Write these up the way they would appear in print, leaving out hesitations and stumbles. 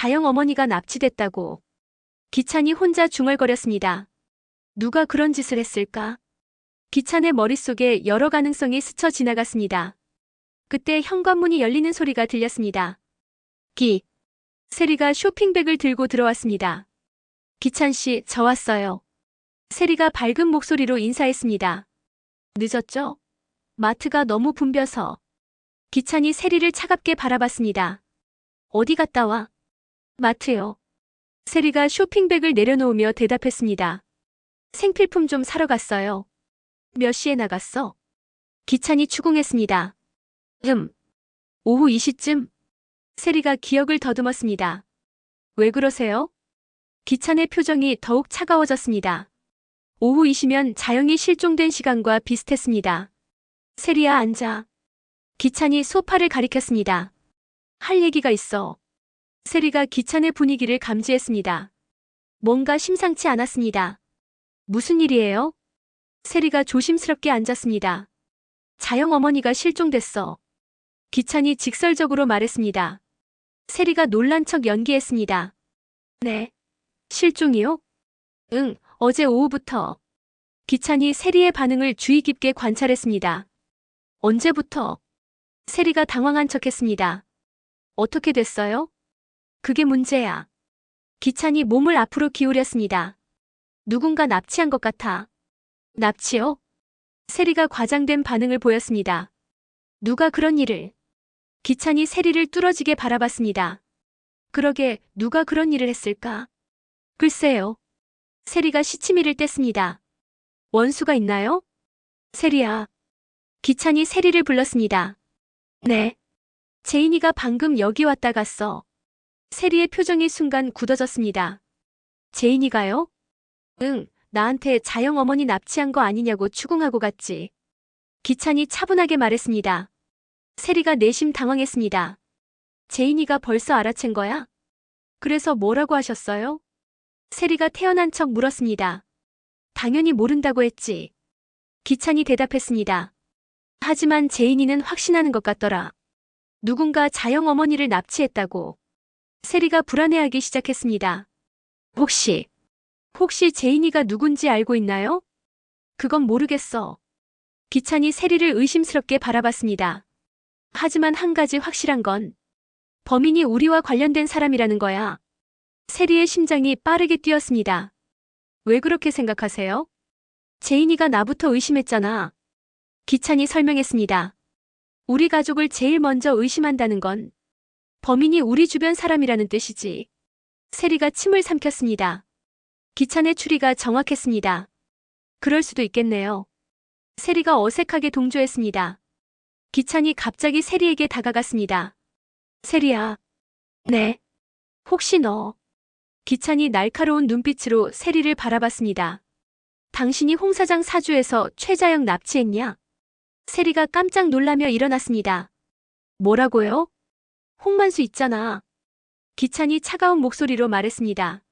자영 어머니가 납치됐다고. 기찬이 혼자 중얼거렸습니다. 누가 그런 짓을 했을까? 기찬의 머릿속에 여러 가능성이 스쳐 지나갔습니다. 그때 현관문이 열리는 소리가 들렸습니다. 세리가 쇼핑백을 들고 들어왔습니다. 기찬 씨, 저 왔어요. 세리가 밝은 목소리로 인사했습니다. 늦었죠? 마트가 너무 붐벼서. 기찬이 세리를 차갑게 바라봤습니다. 어디 갔다 와? 마트요. 세리가 쇼핑백을 내려놓으며 대답했습니다. 생필품 좀 사러 갔어요. 몇 시에 나갔어? 기찬이 추궁했습니다. 오후 2시쯤? 세리가 기억을 더듬었습니다. 왜 그러세요? 기찬의 표정이 더욱 차가워졌습니다. 오후 2시면 자영이 실종된 시간과 비슷했습니다. 세리야, 앉아. 기찬이 소파를 가리켰습니다. 할 얘기가 있어. 세리가 기찬의 분위기를 감지했습니다. 뭔가 심상치 않았습니다. 무슨 일이에요? 세리가 조심스럽게 앉았습니다. 자영 어머니가 실종됐어. 기찬이 직설적으로 말했습니다. 세리가 놀란 척 연기했습니다. 네. 실종이요? 응, 어제 오후부터. 기찬이 세리의 반응을 주의 깊게 관찰했습니다. 언제부터? 세리가 당황한 척했습니다. 어떻게 됐어요? 그게 문제야. 기찬이 몸을 앞으로 기울였습니다. 누군가 납치한 것 같아. 납치요? 세리가 과장된 반응을 보였습니다. 누가 그런 일을? 기찬이 세리를 뚫어지게 바라봤습니다. 그러게 누가 그런 일을 했을까? 글쎄요. 세리가 시치미를 뗐습니다. 원수가 있나요? 세리야. 기찬이 세리를 불렀습니다. 네. 제인이가 방금 여기 왔다 갔어. 세리의 표정이 순간 굳어졌습니다. 제인이가요? 응, 나한테 자영 어머니 납치한 거 아니냐고 추궁하고 갔지. 기찬이 차분하게 말했습니다. 세리가 내심 당황했습니다. 제인이가 벌써 알아챈 거야? 그래서 뭐라고 하셨어요? 세리가 태연한 척 물었습니다. 당연히 모른다고 했지. 기찬이 대답했습니다. 하지만 제인이는 확신하는 것 같더라. 누군가 자영 어머니를 납치했다고. 세리가 불안해하기 시작했습니다. 혹시 제인이가 누군지 알고 있나요? 그건 모르겠어. 기찬이 세리를 의심스럽게 바라봤습니다. 하지만 한 가지 확실한 건 범인이 우리와 관련된 사람이라는 거야. 세리의 심장이 빠르게 뛰었습니다. 왜 그렇게 생각하세요? 제인이가 나부터 의심했잖아. 기찬이 설명했습니다. 우리 가족을 제일 먼저 의심한다는 건 범인이 우리 주변 사람이라는 뜻이지. 세리가 침을 삼켰습니다. 기찬의 추리가 정확했습니다. 그럴 수도 있겠네요. 세리가 어색하게 동조했습니다. 기찬이 갑자기 세리에게 다가갔습니다. 세리야. 네. 혹시 너. 기찬이 날카로운 눈빛으로 세리를 바라봤습니다. 당신이 홍 사장 사주에서 최자영 납치했냐? 세리가 깜짝 놀라며 일어났습니다. 뭐라고요? 홍만수 있잖아. 기찬이 차가운 목소리로 말했습니다.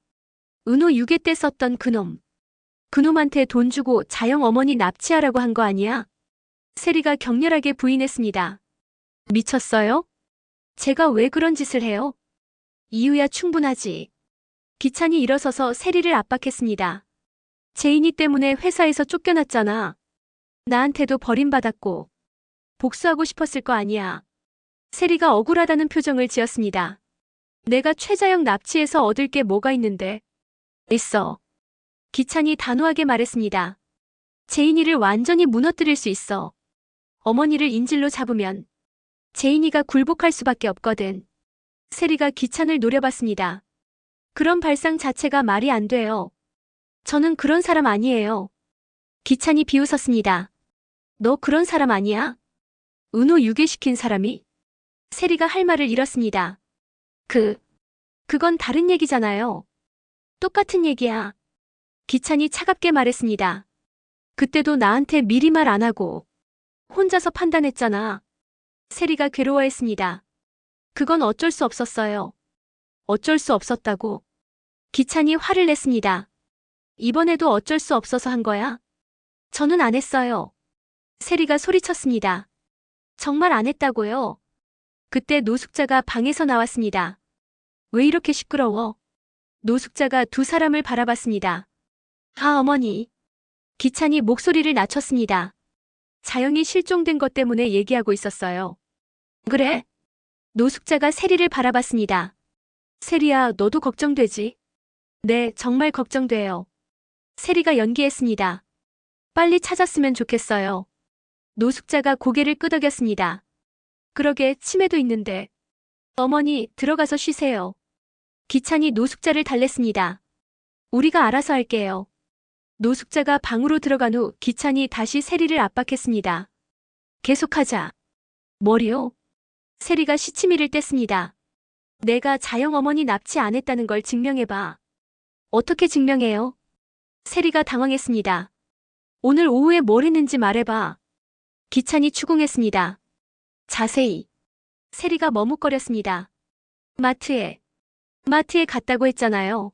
은호 유괴 때 썼던 그놈. 그놈한테 돈 주고 자영 어머니 납치하라고 한 거 아니야? 세리가 격렬하게 부인했습니다. 미쳤어요? 제가 왜 그런 짓을 해요? 이유야 충분하지. 기찬이 일어서서 세리를 압박했습니다. 제인이 때문에 회사에서 쫓겨났잖아. 나한테도 버림받았고 복수하고 싶었을 거 아니야. 세리가 억울하다는 표정을 지었습니다. 내가 최자영 납치해서 얻을 게 뭐가 있는데? 있어. 기찬이 단호하게 말했습니다. 제인이를 완전히 무너뜨릴 수 있어. 어머니를 인질로 잡으면 제인이가 굴복할 수밖에 없거든. 세리가 기찬을 노려봤습니다. 그런 발상 자체가 말이 안 돼요. 저는 그런 사람 아니에요. 기찬이 비웃었습니다. 너 그런 사람 아니야? 은호 유괴시킨 사람이? 세리가 할 말을 잃었습니다. 그건 다른 얘기잖아요. 똑같은 얘기야. 기찬이 차갑게 말했습니다. 그때도 나한테 미리 말 안 하고 혼자서 판단했잖아. 세리가 괴로워했습니다. 그건 어쩔 수 없었어요. 어쩔 수 없었다고. 기찬이 화를 냈습니다. 이번에도 어쩔 수 없어서 한 거야? 저는 안 했어요. 세리가 소리쳤습니다. 정말 안 했다고요? 그때 노숙자가 방에서 나왔습니다. 왜 이렇게 시끄러워? 노숙자가 두 사람을 바라봤습니다. 아, 어머니. 기찬이 목소리를 낮췄습니다. 자영이 실종된 것 때문에 얘기하고 있었어요. 그래? 노숙자가 세리를 바라봤습니다. 세리야, 너도 걱정되지? 네, 정말 걱정돼요. 세리가 연기했습니다. 빨리 찾았으면 좋겠어요. 노숙자가 고개를 끄덕였습니다. 그러게, 치매도 있는데. 어머니, 들어가서 쉬세요. 기찬이 노숙자를 달랬습니다. 우리가 알아서 할게요. 노숙자가 방으로 들어간 후 기찬이 다시 세리를 압박했습니다. 계속하자. 뭐리요? 세리가 시치미를 뗐습니다. 내가 자영 어머니 납치 안 했다는 걸 증명해봐. 어떻게 증명해요? 세리가 당황했습니다. 오늘 오후에 뭘 했는지 말해봐. 기찬이 추궁했습니다. 자세히. 세리가 머뭇거렸습니다. 마트에 갔다고 했잖아요.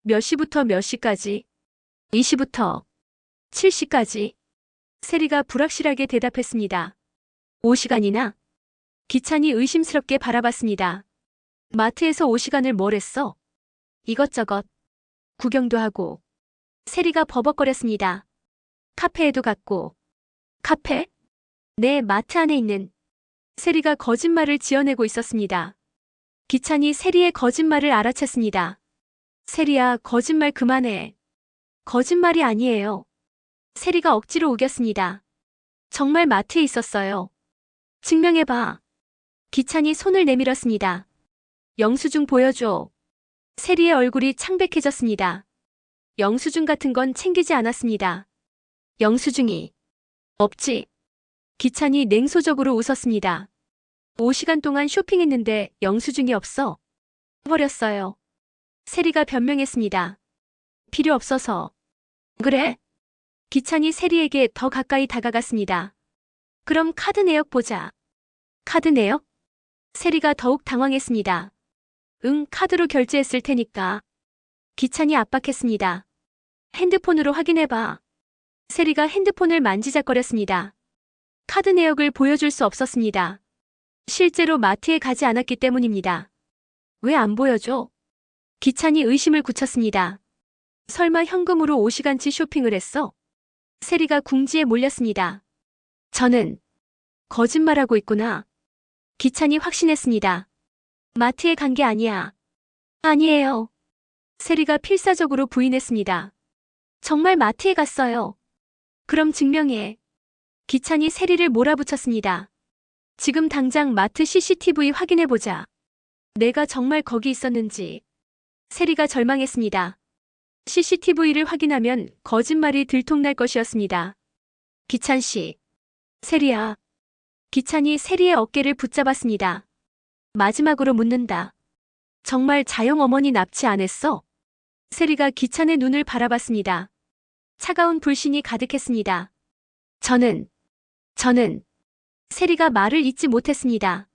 몇 시부터 몇 시까지? 2시부터 7시까지. 세리가 불확실하게 대답했습니다. 5시간이나? 기찬이 의심스럽게 바라봤습니다. 마트에서 5시간을 뭘 했어? 이것저것. 구경도 하고. 세리가 버벅거렸습니다. 카페에도 갔고. 카페? 네, 마트 안에 있는. 세리가 거짓말을 지어내고 있었습니다. 기찬이 세리의 거짓말을 알아챘습니다. 세리야, 거짓말 그만해. 거짓말이 아니에요. 세리가 억지로 우겼습니다. 정말 마트에 있었어요. 증명해봐. 기찬이 손을 내밀었습니다. 영수증 보여줘. 세리의 얼굴이 창백해졌습니다. 영수증 같은 건 챙기지 않았습니다. 영수증이 없지. 기찬이 냉소적으로 웃었습니다. 5시간 동안 쇼핑했는데 영수증이 없어. 버렸어요. 세리가 변명했습니다. 필요 없어서. 그래? 기찬이 세리에게 더 가까이 다가갔습니다. 그럼 카드 내역 보자. 카드 내역? 세리가 더욱 당황했습니다. 응, 카드로 결제했을 테니까. 기찬이 압박했습니다. 핸드폰으로 확인해봐. 세리가 핸드폰을 만지작거렸습니다. 카드 내역을 보여줄 수 없었습니다. 실제로 마트에 가지 않았기 때문입니다. 왜 안 보여줘? 기찬이 의심을 굳혔습니다. 설마 현금으로 5시간치 쇼핑을 했어? 세리가 궁지에 몰렸습니다. 저는 거짓말하고 있구나. 기찬이 확신했습니다. 마트에 간 게 아니야. 아니에요. 세리가 필사적으로 부인했습니다. 정말 마트에 갔어요. 그럼 증명해. 기찬이 세리를 몰아붙였습니다. 지금 당장 마트 CCTV 확인해보자. 내가 정말 거기 있었는지. 세리가 절망했습니다. CCTV를 확인하면 거짓말이 들통날 것이었습니다. 기찬 씨. 세리야. 기찬이 세리의 어깨를 붙잡았습니다. 마지막으로 묻는다. 정말 자영 어머니 납치 안 했어? 세리가 기찬의 눈을 바라봤습니다. 차가운 불신이 가득했습니다. 저는. 세리가 말을 잇지 못했습니다.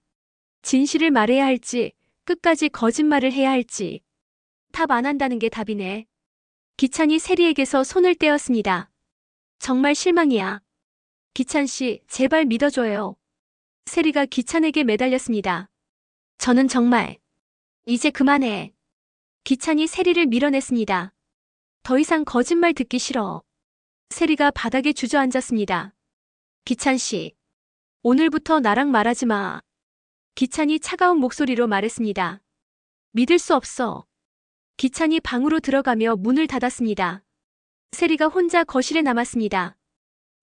진실을 말해야 할지, 끝까지 거짓말을 해야 할지. 답 안 한다는 게 답이네. 기찬이 세리에게서 손을 떼었습니다. 정말 실망이야. 기찬 씨, 제발 믿어줘요. 세리가 기찬에게 매달렸습니다. 저는 정말. 이제 그만해. 기찬이 세리를 밀어냈습니다. 더 이상 거짓말 듣기 싫어. 세리가 바닥에 주저앉았습니다. 기찬 씨. 오늘부터 나랑 말하지 마. 기찬이 차가운 목소리로 말했습니다. 믿을 수 없어. 기찬이 방으로 들어가며 문을 닫았습니다. 세리가 혼자 거실에 남았습니다.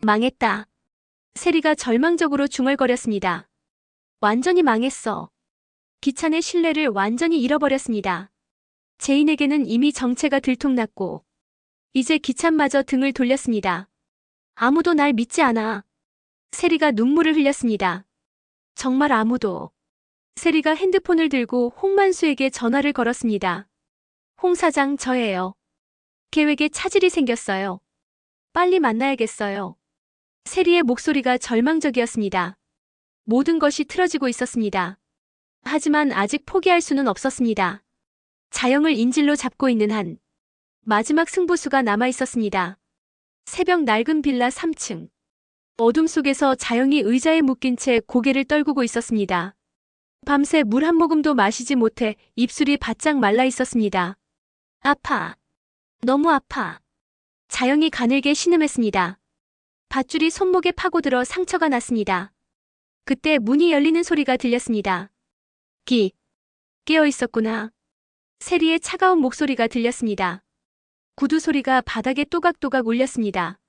망했다. 세리가 절망적으로 중얼거렸습니다. 완전히 망했어. 기찬의 신뢰를 완전히 잃어버렸습니다. 제인에게는 이미 정체가 들통났고 이제 기찬마저 등을 돌렸습니다. 아무도 날 믿지 않아. 세리가 눈물을 흘렸습니다. 정말 아무도. 세리가 핸드폰을 들고 홍만수에게 전화를 걸었습니다. 홍 사장, 저예요. 계획에 차질이 생겼어요. 빨리 만나야겠어요. 세리의 목소리가 절망적이었습니다. 모든 것이 틀어지고 있었습니다. 하지만 아직 포기할 수는 없었습니다. 자영을 인질로 잡고 있는 한 마지막 승부수가 남아 있었습니다. 새벽 낡은 빌라 3층. 어둠 속에서 자영이 의자에 묶인 채 고개를 떨구고 있었습니다. 밤새 물 한 모금도 마시지 못해 입술이 바짝 말라 있었습니다. 아파. 너무 아파. 자영이 가늘게 신음했습니다. 밧줄이 손목에 파고들어 상처가 났습니다. 그때 문이 열리는 소리가 들렸습니다. 깨어 있었구나. 세리의 차가운 목소리가 들렸습니다. 구두 소리가 바닥에 또각또각 울렸습니다.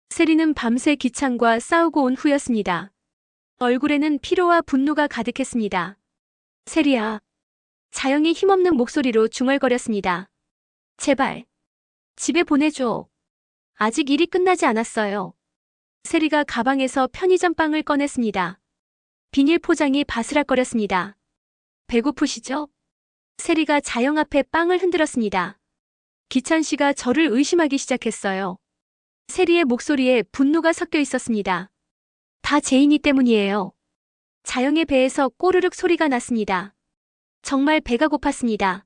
세리는 밤새 기찬과 싸우고 온 후였습니다. 얼굴에는 피로와 분노가 가득했습니다. 세리야. 자영이 힘없는 목소리로 중얼거렸습니다. 제발. 집에 보내줘. 아직 일이 끝나지 않았어요. 세리가 가방에서 편의점 빵을 꺼냈습니다. 비닐 포장이 바스락거렸습니다. 배고프시죠? 세리가 자영 앞에 빵을 흔들었습니다. 기찬 씨가 저를 의심하기 시작했어요. 세리의 목소리에 분노가 섞여 있었습니다. 다 제인이 때문이에요. 자영의 배에서 꼬르륵 소리가 났습니다. 정말 배가 고팠습니다.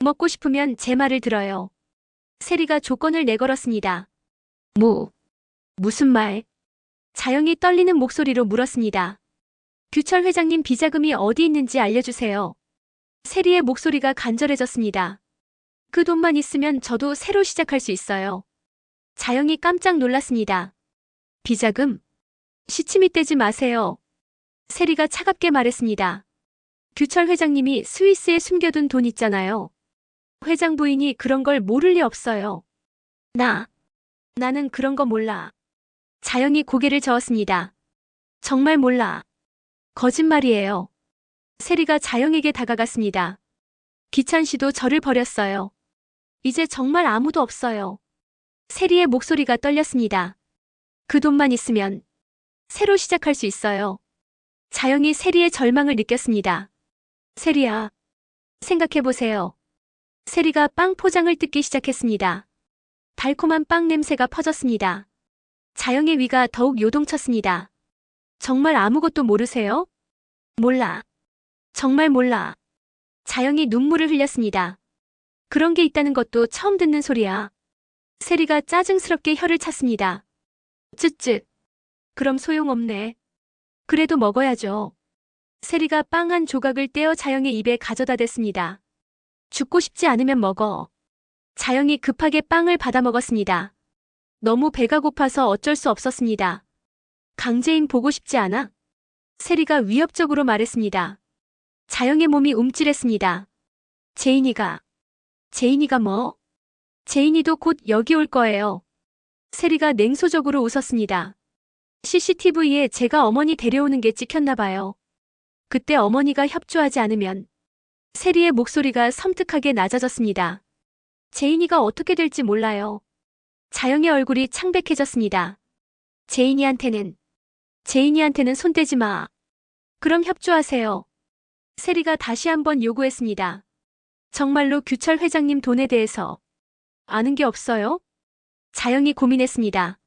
먹고 싶으면 제 말을 들어요. 세리가 조건을 내걸었습니다. 무슨 말? 자영이 떨리는 목소리로 물었습니다. 규철 회장님 비자금이 어디 있는지 알려주세요. 세리의 목소리가 간절해졌습니다. 그 돈만 있으면 저도 새로 시작할 수 있어요. 자영이 깜짝 놀랐습니다. 비자금? 시치미 떼지 마세요. 세리가 차갑게 말했습니다. 규철 회장님이 스위스에 숨겨둔 돈 있잖아요. 회장 부인이 그런 걸 모를 리 없어요. 나는 그런 거 몰라. 자영이 고개를 저었습니다. 정말 몰라. 거짓말이에요. 세리가 자영에게 다가갔습니다. 기찬 씨도 저를 버렸어요. 이제 정말 아무도 없어요. 세리의 목소리가 떨렸습니다. 그 돈만 있으면 새로 시작할 수 있어요. 자영이 세리의 절망을 느꼈습니다. 세리야, 생각해보세요. 세리가 빵 포장을 뜯기 시작했습니다. 달콤한 빵 냄새가 퍼졌습니다. 자영의 위가 더욱 요동쳤습니다. 정말 아무것도 모르세요? 몰라. 정말 몰라. 자영이 눈물을 흘렸습니다. 그런 게 있다는 것도 처음 듣는 소리야. 세리가 짜증스럽게 혀를 찼습니다. 쯧쯧. 그럼 소용없네. 그래도 먹어야죠. 세리가 빵 한 조각을 떼어 자영의 입에 가져다 댔습니다. 죽고 싶지 않으면 먹어. 자영이 급하게 빵을 받아 먹었습니다. 너무 배가 고파서 어쩔 수 없었습니다. 강재인 보고 싶지 않아? 세리가 위협적으로 말했습니다. 자영의 몸이 움찔했습니다. 제인이가 뭐? 제인이도 곧 여기 올 거예요. 세리가 냉소적으로 웃었습니다. CCTV에 제가 어머니 데려오는 게 찍혔나 봐요. 그때 어머니가 협조하지 않으면. 세리의 목소리가 섬뜩하게 낮아졌습니다. 제인이가 어떻게 될지 몰라요. 자영의 얼굴이 창백해졌습니다. 제인이한테는 손대지 마. 그럼 협조하세요. 세리가 다시 한번 요구했습니다. 정말로 규철 회장님 돈에 대해서 아는 게 없어요? 자영이 고민했습니다.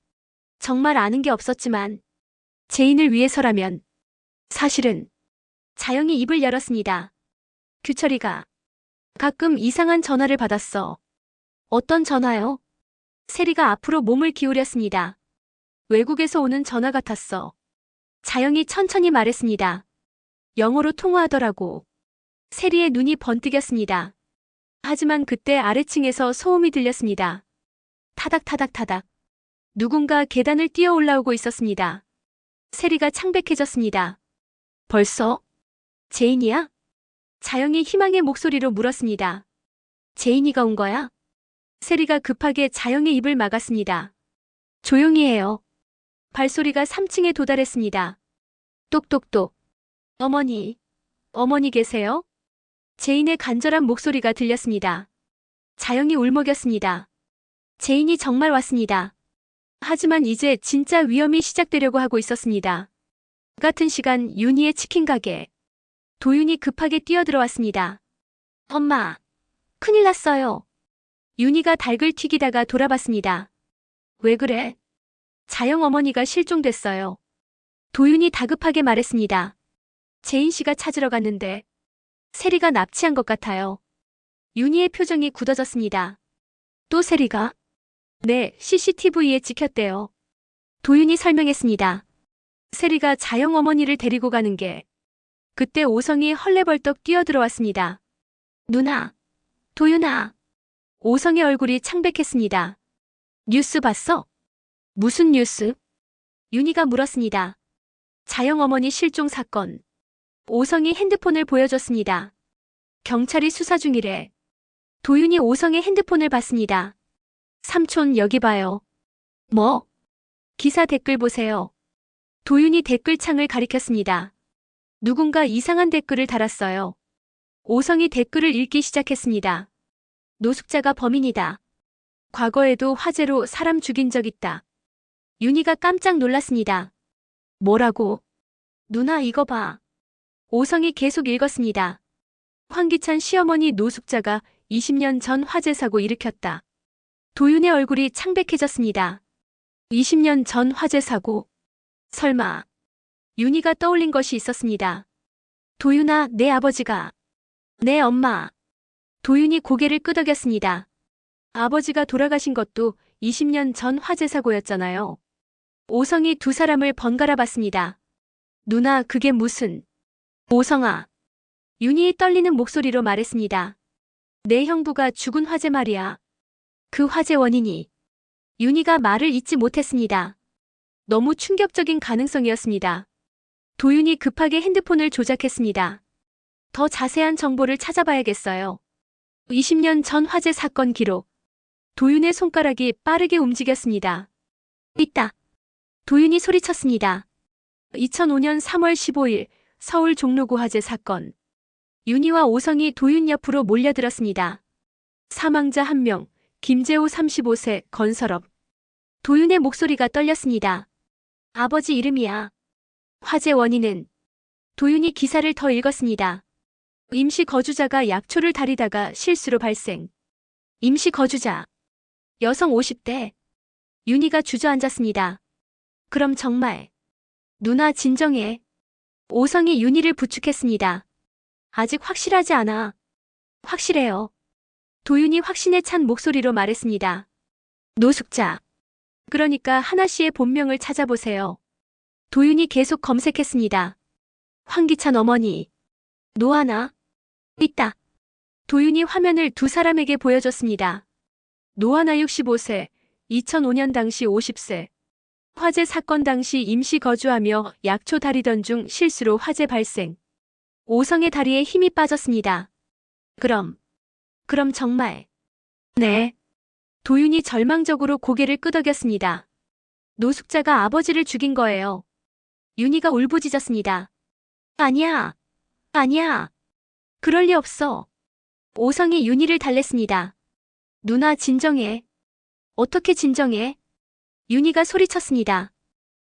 정말 아는 게 없었지만 제인을 위해서라면. 사실은. 자영이 입을 열었습니다. 규철이가 가끔 이상한 전화를 받았어. 어떤 전화요? 세리가 앞으로 몸을 기울였습니다. 외국에서 오는 전화 같았어. 자영이 천천히 말했습니다. 영어로 통화하더라고. 세리의 눈이 번뜩였습니다. 하지만 그때 아래층에서 소음이 들렸습니다. 타닥타닥타닥. 누군가 계단을 뛰어 올라오고 있었습니다. 세리가 창백해졌습니다. 벌써? 제인이야? 자영이 희망의 목소리로 물었습니다. 제인이가 온 거야? 세리가 급하게 자영의 입을 막았습니다. 조용히 해요. 발소리가 3층에 도달했습니다. 똑똑똑. 어머니 계세요? 제인의 간절한 목소리가 들렸습니다. 자영이 울먹였습니다. 제인이 정말 왔습니다. 하지만 이제 진짜 위험이 시작되려고 하고 있었습니다. 같은 시간 윤희의 치킨 가게. 도윤이 급하게 뛰어들어왔습니다. 엄마, 큰일 났어요. 윤희가 닭을 튀기다가 돌아봤습니다. 왜 그래? 자영 어머니가 실종됐어요. 도윤이 다급하게 말했습니다. 제인 씨가 찾으러 갔는데 세리가 납치한 것 같아요. 윤희의 표정이 굳어졌습니다. 또 세리가? 네, CCTV에 찍혔대요. 도윤이 설명했습니다. 세리가 자영 어머니를 데리고 가는 게 그때 오성이 헐레벌떡 뛰어들어왔습니다. 누나, 도윤아. 오성의 얼굴이 창백했습니다. 뉴스 봤어? 무슨 뉴스? 윤희가 물었습니다. 자영 어머니 실종 사건. 오성이 핸드폰을 보여줬습니다. 경찰이 수사 중이래. 도윤이 오성의 핸드폰을 봤습니다. 삼촌 여기 봐요. 뭐? 기사 댓글 보세요. 도윤이 댓글창을 가리켰습니다. 누군가 이상한 댓글을 달았어요. 오성이 댓글을 읽기 시작했습니다. 노숙자가 범인이다. 과거에도 화재로 사람 죽인 적 있다. 윤희가 깜짝 놀랐습니다. 뭐라고? 누나 이거 봐. 오성이 계속 읽었습니다. 황기찬 시어머니 노숙자가 20년 전 화재 사고 일으켰다. 도윤의 얼굴이 창백해졌습니다. 20년 전 화재 사고. 설마. 윤희가 떠올린 것이 있었습니다. 도윤아, 내 아버지가. 내 엄마. 도윤이 고개를 끄덕였습니다. 아버지가 돌아가신 것도 20년 전 화재 사고였잖아요. 오성이 두 사람을 번갈아 봤습니다. 누나, 그게 무슨. 오성아. 윤희의 떨리는 목소리로 말했습니다. 내 형부가 죽은 화재 말이야. 그 화재 원인이. 윤희가 말을 잇지 못했습니다. 너무 충격적인 가능성이었습니다. 도윤이 급하게 핸드폰을 조작했습니다. 더 자세한 정보를 찾아봐야겠어요. 20년 전 화재 사건 기록. 도윤의 손가락이 빠르게 움직였습니다. 있다. 도윤이 소리쳤습니다. 2005년 3월 15일 서울 종로구 화재 사건. 윤희와 오성이 도윤 옆으로 몰려들었습니다. 사망자 1명, 김재호 35세, 건설업. 도윤의 목소리가 떨렸습니다. 아버지 이름이야. 화재 원인은. 도윤이 기사를 더 읽었습니다. 임시 거주자가 약초를 다리다가 실수로 발생. 임시 거주자. 여성 50대. 윤희가 주저앉았습니다. 그럼 정말. 누나 진정해. 오성이 윤희를 부축했습니다. 아직 확실하지 않아. 확실해요. 도윤이 확신에 찬 목소리로 말했습니다. 노숙자. 그러니까 하나씨의 본명을 찾아보세요. 도윤이 계속 검색했습니다. 황기찬 어머니. 노하나. 있다. 도윤이 화면을 두 사람에게 보여줬습니다. 노하나 65세, 2005년 당시 50세. 화재 사건 당시 임시 거주하며 약초 다리던 중 실수로 화재 발생. 오성의 다리에 힘이 빠졌습니다. 그럼 정말. 네. 도윤이 절망적으로 고개를 끄덕였습니다. 노숙자가 아버지를 죽인 거예요. 윤희가 울부짖었습니다. 아니야. 아니야. 그럴 리 없어. 오성이 윤희를 달랬습니다. 누나 진정해. 어떻게 진정해? 윤희가 소리쳤습니다.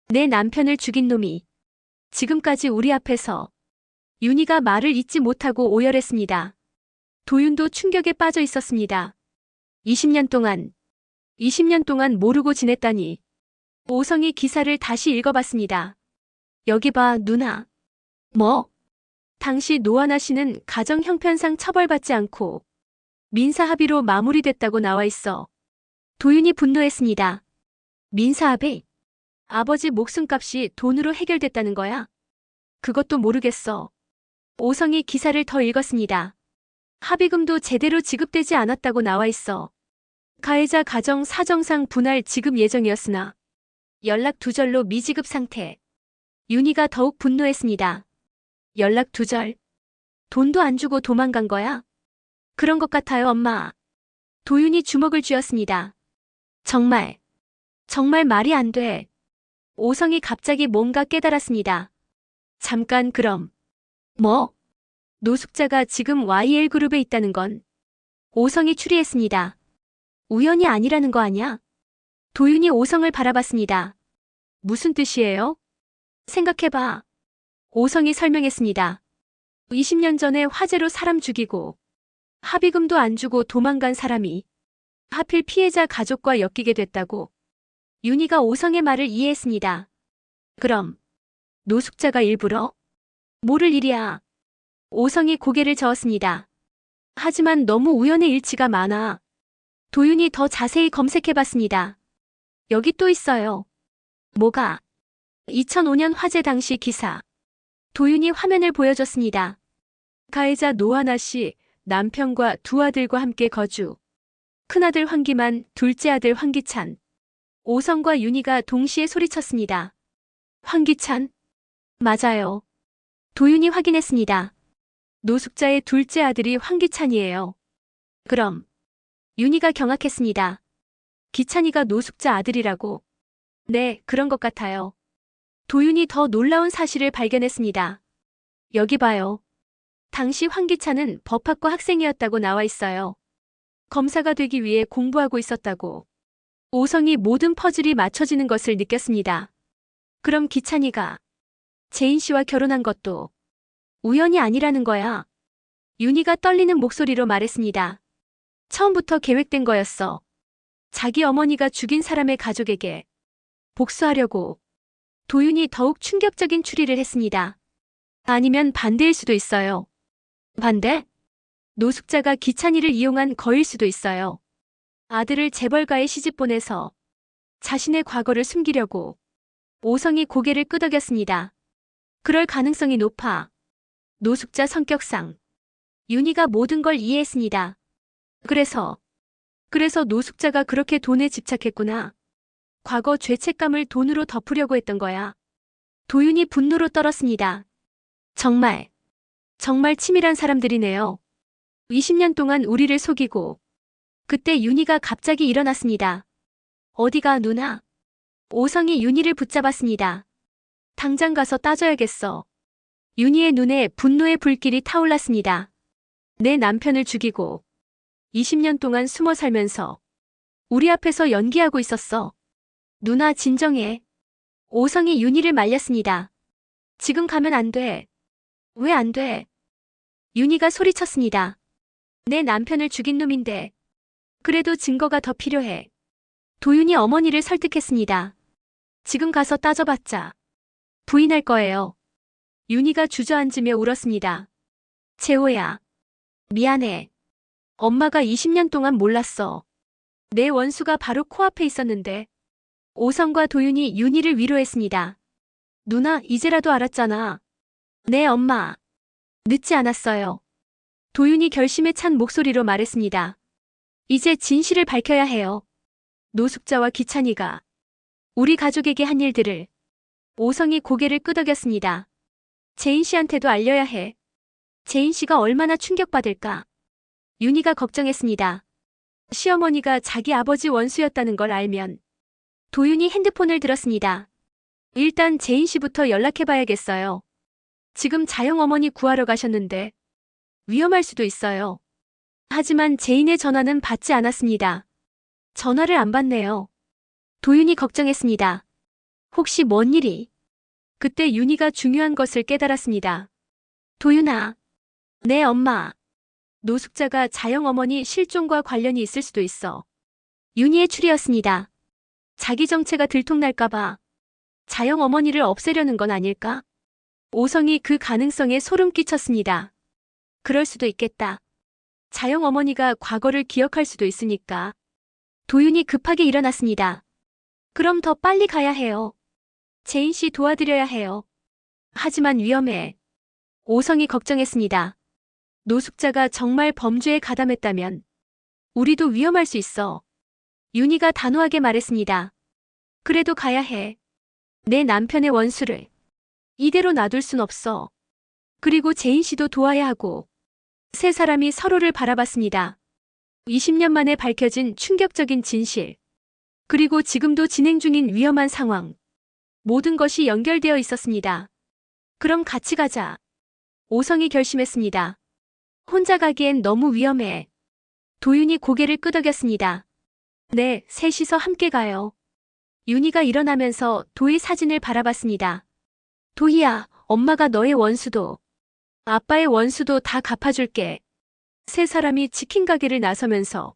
내 남편을 죽인 놈이. 지금까지 우리 앞에서. 윤희가 말을 잇지 못하고 오열했습니다. 도윤도 충격에 빠져 있었습니다. 20년 동안 모르고 지냈다니. 오성이 기사를 다시 읽어봤습니다. 여기 봐, 누나. 뭐? 당시 노하나 씨는 가정 형편상 처벌받지 않고 민사 합의로 마무리됐다고 나와 있어. 도윤이 분노했습니다. 민사 합의? 아버지 목숨값이 돈으로 해결됐다는 거야? 그것도 모르겠어. 오성이 기사를 더 읽었습니다. 합의금도 제대로 지급되지 않았다고 나와 있어. 가해자 가정 사정상 분할 지급 예정이었으나 연락 두절로 미지급 상태. 윤희가 더욱 분노했습니다. 연락 두절? 돈도 안 주고 도망간 거야? 그런 것 같아요, 엄마. 도윤이 주먹을 쥐었습니다. 정말 말이 안 돼. 오성이 갑자기 뭔가 깨달았습니다. 잠깐 그럼. 뭐? 노숙자가 지금 YL그룹에 있다는 건. 오성이 추리했습니다. 우연이 아니라는 거 아냐? 도윤이 오성을 바라봤습니다. 무슨 뜻이에요? 생각해봐. 오성이 설명했습니다. 20년 전에 화재로 사람 죽이고 합의금도 안 주고 도망간 사람이 하필 피해자 가족과 엮이게 됐다고. 윤희가 오성의 말을 이해했습니다. 그럼 노숙자가 일부러? 모를 일이야. 오성이 고개를 저었습니다. 하지만 너무 우연의 일치가 많아. 도윤이 더 자세히 검색해봤습니다. 여기 또 있어요. 뭐가? 2005년 화재 당시 기사. 도윤이 화면을 보여줬습니다. 가해자 노하나 씨, 남편과 두 아들과 함께 거주. 큰아들 황기만, 둘째 아들 황기찬. 오성과 윤희가 동시에 소리쳤습니다. 황기찬? 맞아요. 도윤이 확인했습니다. 노숙자의 둘째 아들이 황기찬이에요. 그럼. 윤희가 경악했습니다. 기찬이가 노숙자 아들이라고. 네, 그런 것 같아요. 도윤이 더 놀라운 사실을 발견했습니다. 여기 봐요. 당시 황기찬은 법학과 학생이었다고 나와 있어요. 검사가 되기 위해 공부하고 있었다고. 오성이 모든 퍼즐이 맞춰지는 것을 느꼈습니다. 그럼 기찬이가 재인 씨와 결혼한 것도 우연이 아니라는 거야. 윤희가 떨리는 목소리로 말했습니다. 처음부터 계획된 거였어. 자기 어머니가 죽인 사람의 가족에게 복수하려고. 도윤이 더욱 충격적인 추리를 했습니다. 아니면 반대일 수도 있어요. 반대? 노숙자가 기찬이를 이용한 거일 수도 있어요. 아들을 재벌가에 시집 보내서 자신의 과거를 숨기려고. 오성이 고개를 끄덕였습니다. 그럴 가능성이 높아. 노숙자 성격상. 윤희가 모든 걸 이해했습니다. 그래서 노숙자가 그렇게 돈에 집착했구나. 과거 죄책감을 돈으로 덮으려고 했던 거야. 도윤이 분노로 떨었습니다. 정말 치밀한 사람들이네요. 20년 동안 우리를 속이고. 그때 윤희가 갑자기 일어났습니다. 어디가 누나? 오성이 윤희를 붙잡았습니다. 당장 가서 따져야겠어. 윤희의 눈에 분노의 불길이 타올랐습니다. 내 남편을 죽이고 20년 동안 숨어 살면서 우리 앞에서 연기하고 있었어. 누나 진정해. 오성이 윤희를 말렸습니다. 지금 가면 안 돼. 왜 안 돼? 윤희가 소리쳤습니다. 내 남편을 죽인 놈인데. 그래도 증거가 더 필요해. 도윤이 어머니를 설득했습니다. 지금 가서 따져봤자 부인할 거예요. 윤희가 주저앉으며 울었습니다. 재호야. 미안해. 엄마가 20년 동안 몰랐어. 내 원수가 바로 코앞에 있었는데. 오성과 도윤이 윤희를 위로했습니다. 누나, 이제라도 알았잖아. 네, 엄마. 늦지 않았어요. 도윤이 결심에 찬 목소리로 말했습니다. 이제 진실을 밝혀야 해요. 노숙자와 기찬이가 우리 가족에게 한 일들을. 오성이 고개를 끄덕였습니다. 재인 씨한테도 알려야 해. 재인 씨가 얼마나 충격받을까. 윤희가 걱정했습니다. 시어머니가 자기 아버지 원수였다는 걸 알면. 도윤이 핸드폰을 들었습니다. 일단 재인 씨부터 연락해봐야겠어요. 지금 자영 어머니 구하러 가셨는데 위험할 수도 있어요. 하지만 재인의 전화는 받지 않았습니다. 전화를 안 받네요. 도윤이 걱정했습니다. 혹시 뭔 일이? 그때 윤희가 중요한 것을 깨달았습니다. 도윤아. 네, 엄마. 노숙자가 자영 어머니 실종과 관련이 있을 수도 있어. 윤희의 추리였습니다. 자기 정체가 들통날까봐 자영 어머니를 없애려는 건 아닐까? 오성이 그 가능성에 소름 끼쳤습니다. 그럴 수도 있겠다. 자영 어머니가 과거를 기억할 수도 있으니까. 도윤이 급하게 일어났습니다. 그럼 더 빨리 가야 해요. 재인 씨 도와드려야 해요. 하지만 위험해. 오성이 걱정했습니다. 노숙자가 정말 범죄에 가담했다면 우리도 위험할 수 있어. 윤희가 단호하게 말했습니다. 그래도 가야 해. 내 남편의 원수를 이대로 놔둘 순 없어. 그리고 재인 씨도 도와야 하고. 세 사람이 서로를 바라봤습니다. 20년 만에 밝혀진 충격적인 진실. 그리고 지금도 진행 중인 위험한 상황. 모든 것이 연결되어 있었습니다. 그럼 같이 가자. 오성이 결심했습니다. 혼자 가기엔 너무 위험해. 도윤이 고개를 끄덕였습니다. 네, 셋이서 함께 가요. 윤희가 일어나면서 도희 사진을 바라봤습니다. 도희야, 엄마가 너의 원수도 아빠의 원수도 다 갚아줄게. 세 사람이 치킨 가게를 나서면서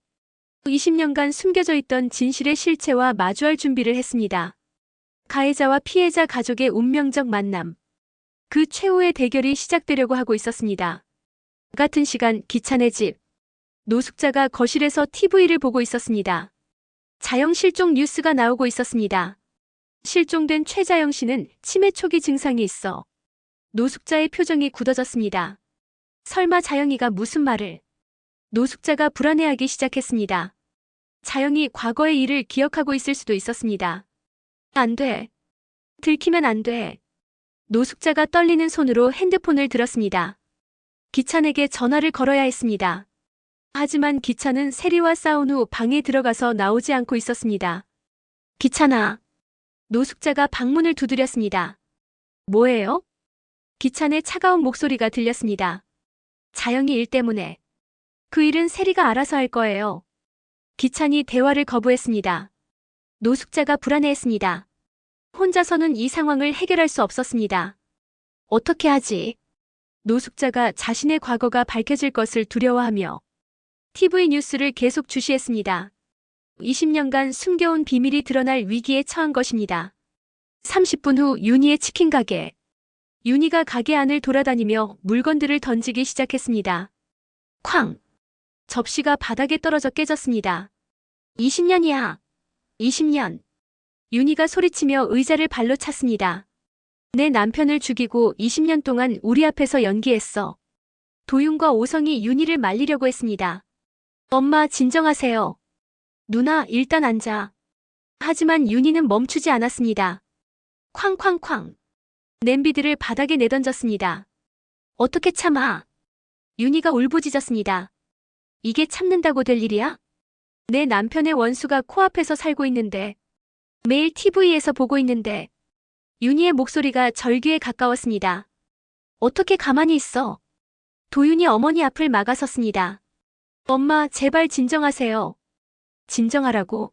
20년간 숨겨져 있던 진실의 실체와 마주할 준비를 했습니다. 가해자와 피해자 가족의 운명적 만남. 그 최후의 대결이 시작되려고 하고 있었습니다. 같은 시간 기찬의 집. 노숙자가 거실에서 TV를 보고 있었습니다. 자영 실종 뉴스가 나오고 있었습니다. 실종된 최자영 씨는 치매 초기 증상이 있어 노숙자의 표정이 굳어졌습니다. 설마 자영이가 무슨 말을? 노숙자가 불안해하기 시작했습니다. 자영이 과거의 일을 기억하고 있을 수도 있었습니다. 안 돼. 들키면 안 돼. 노숙자가 떨리는 손으로 핸드폰을 들었습니다. 기찬에게 전화를 걸어야 했습니다. 하지만 기찬은 세리와 싸운 후 방에 들어가서 나오지 않고 있었습니다. 기찬아. 노숙자가 방문을 두드렸습니다. 뭐예요? 기찬의 차가운 목소리가 들렸습니다. 자영이 일 때문에. 그 일은 세리가 알아서 할 거예요. 기찬이 대화를 거부했습니다. 노숙자가 불안해했습니다. 혼자서는 이 상황을 해결할 수 없었습니다. 어떻게 하지? 노숙자가 자신의 과거가 밝혀질 것을 두려워하며 TV 뉴스를 계속 주시했습니다. 20년간 숨겨온 비밀이 드러날 위기에 처한 것입니다. 30분 후 윤희의 치킨 가게. 윤희가 가게 안을 돌아다니며 물건들을 던지기 시작했습니다. 쾅! 접시가 바닥에 떨어져 깨졌습니다. 20년이야. 20년. 윤희가 소리치며 의자를 발로 찼습니다. 내 남편을 죽이고 20년 동안 우리 앞에서 연기했어. 도윤과 오성이 윤희를 말리려고 했습니다. 엄마 진정하세요. 누나 일단 앉아. 하지만 윤희는 멈추지 않았습니다. 쾅쾅쾅. 냄비들을 바닥에 내던졌습니다. 어떻게 참아? 윤희가 울부짖었습니다. 이게 참는다고 될 일이야? 내 남편의 원수가 코앞에서 살고 있는데, 매일 TV에서 보고 있는데, 윤희의 목소리가 절규에 가까웠습니다. 어떻게 가만히 있어? 도윤이 어머니 앞을 막아섰습니다. 엄마 제발 진정하세요. 진정하라고.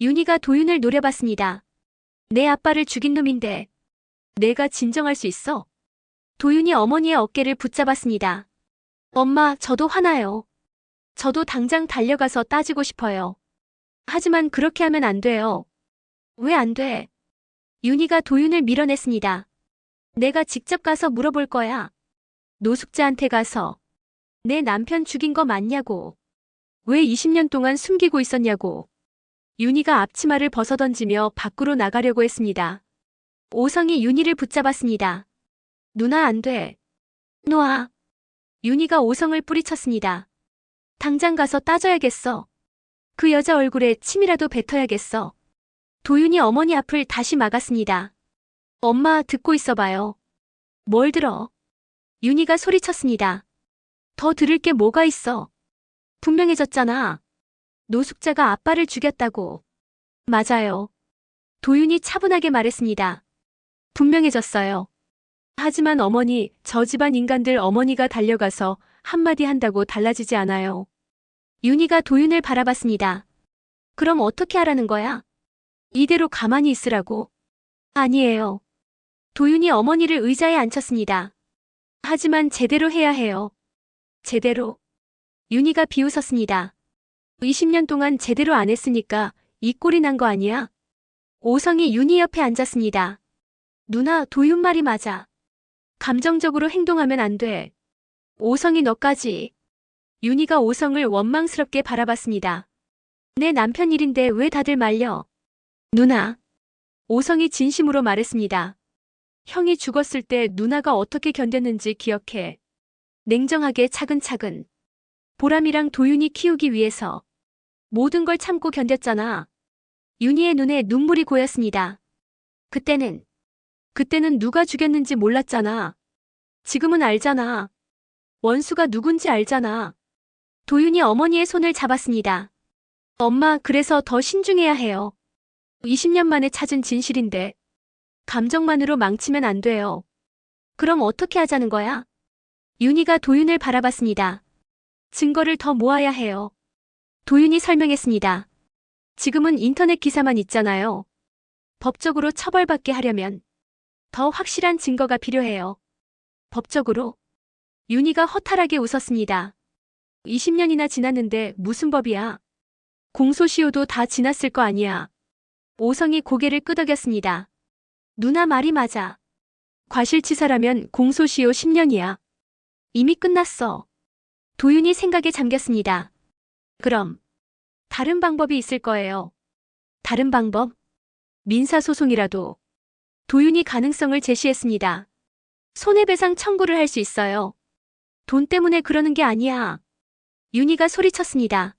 윤희가 도윤을 노려봤습니다. 내 아빠를 죽인 놈인데 내가 진정할 수 있어? 도윤이 어머니의 어깨를 붙잡았습니다. 엄마 저도 화나요. 저도 당장 달려가서 따지고 싶어요. 하지만 그렇게 하면 안 돼요. 왜 안 돼? 윤희가 도윤을 밀어냈습니다. 내가 직접 가서 물어볼 거야. 노숙자한테 가서 내 남편 죽인 거 맞냐고. 왜 20년 동안 숨기고 있었냐고. 윤희가 앞치마를 벗어던지며 밖으로 나가려고 했습니다. 오성이 윤희를 붙잡았습니다. 누나 안 돼. 놓아. 윤희가 오성을 뿌리쳤습니다. 당장 가서 따져야겠어. 그 여자 얼굴에 침이라도 뱉어야겠어. 도윤이 어머니 앞을 다시 막았습니다. 엄마 듣고 있어봐요. 뭘 들어? 윤희가 소리쳤습니다. 더 들을 게 뭐가 있어? 분명해졌잖아. 노숙자가 아빠를 죽였다고. 맞아요. 도윤이 차분하게 말했습니다. 분명해졌어요. 하지만 어머니, 저 집안 인간들 어머니가 달려가서 한마디 한다고 달라지지 않아요. 윤희가 도윤을 바라봤습니다. 그럼 어떻게 하라는 거야? 이대로 가만히 있으라고? 아니에요. 도윤이 어머니를 의자에 앉혔습니다. 하지만 제대로 해야 해요. 제대로. 윤희가 비웃었습니다. 20년 동안 제대로 안 했으니까 이 꼴이 난 거 아니야? 오성이 윤희 옆에 앉았습니다. 누나, 도윤 말이 맞아. 감정적으로 행동하면 안 돼. 오성이 너까지. 윤희가 오성을 원망스럽게 바라봤습니다. 내 남편 일인데 왜 다들 말려? 누나. 오성이 진심으로 말했습니다. 형이 죽었을 때 누나가 어떻게 견뎠는지 기억해. 냉정하게 차근차근. 보람이랑 도윤이 키우기 위해서 모든 걸 참고 견뎠잖아. 윤희의 눈에 눈물이 고였습니다. 그때는 누가 죽였는지 몰랐잖아. 지금은 알잖아. 원수가 누군지 알잖아. 도윤이 어머니의 손을 잡았습니다. 엄마, 그래서 더 신중해야 해요. 20년 만에 찾은 진실인데 감정만으로 망치면 안 돼요. 그럼 어떻게 하자는 거야? 윤희가 도윤을 바라봤습니다. 증거를 더 모아야 해요. 도윤이 설명했습니다. 지금은 인터넷 기사만 있잖아요. 법적으로 처벌받게 하려면 더 확실한 증거가 필요해요. 법적으로? 윤희가 허탈하게 웃었습니다. 20년이나 지났는데 무슨 법이야? 공소시효도 다 지났을 거 아니야. 오성이 고개를 끄덕였습니다. 누나 말이 맞아. 과실치사라면 공소시효 10년이야. 이미 끝났어. 도윤이 생각에 잠겼습니다. 그럼 다른 방법이 있을 거예요. 다른 방법? 민사소송이라도. 도윤이 가능성을 제시했습니다. 손해배상 청구를 할 수 있어요. 돈 때문에 그러는 게 아니야. 윤희가 소리쳤습니다.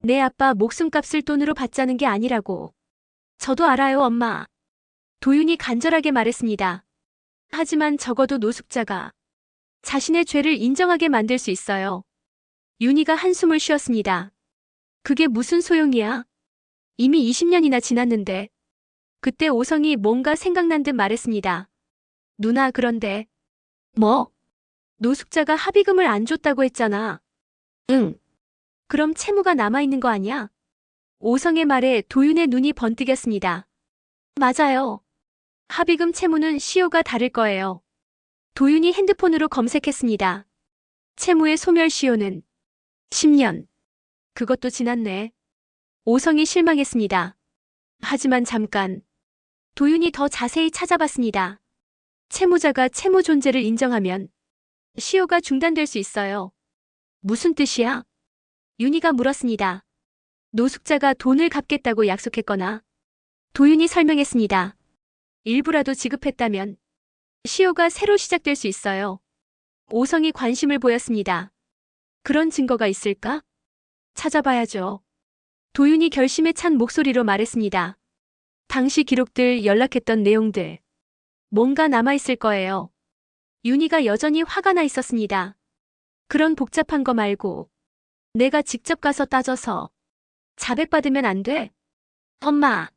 내 아빠 목숨값을 돈으로 받자는 게 아니라고. 저도 알아요, 엄마. 도윤이 간절하게 말했습니다. 하지만 적어도 노숙자가 자신의 죄를 인정하게 만들 수 있어요. 윤희가 한숨을 쉬었습니다. 그게 무슨 소용이야? 이미 20년이나 지났는데. 그때 오성이 뭔가 생각난 듯 말했습니다. 누나, 그런데. 뭐? 노숙자가 합의금을 안 줬다고 했잖아. 응. 그럼 채무가 남아있는 거 아니야? 오성의 말에 도윤의 눈이 번뜩였습니다. 맞아요. 합의금 채무는 시효가 다를 거예요. 도윤이 핸드폰으로 검색했습니다. 채무의 소멸시효는 10년. 그것도 지났네. 오성이 실망했습니다. 하지만 잠깐. 도윤이 더 자세히 찾아봤습니다. 채무자가 채무 존재를 인정하면 시효가 중단될 수 있어요. 무슨 뜻이야? 윤희가 물었습니다. 노숙자가 돈을 갚겠다고 약속했거나. 도윤이 설명했습니다. 일부라도 지급했다면 시효가 새로 시작될 수 있어요. 오성이 관심을 보였습니다. 그런 증거가 있을까? 찾아봐야죠. 도윤이 결심에 찬 목소리로 말했습니다. 당시 기록들, 연락했던 내용들. 뭔가 남아있을 거예요. 윤희가 여전히 화가 나 있었습니다. 그런 복잡한 거 말고 내가 직접 가서 따져서 자백받으면 안 돼? 엄마.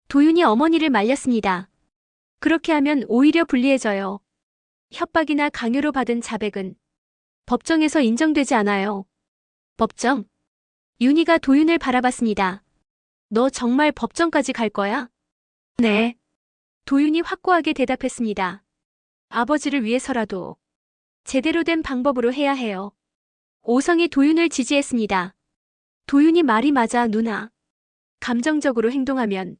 도윤이 어머니를 말렸습니다. 그렇게 하면 오히려 불리해져요. 협박이나 강요로 받은 자백은 법정에서 인정되지 않아요. 법정? 윤희가 도윤을 바라봤습니다. 너 정말 법정까지 갈 거야? 네. 도윤이 확고하게 대답했습니다. 아버지를 위해서라도 제대로 된 방법으로 해야 해요. 오성이 도윤을 지지했습니다. 도윤이 말이 맞아, 누나. 감정적으로 행동하면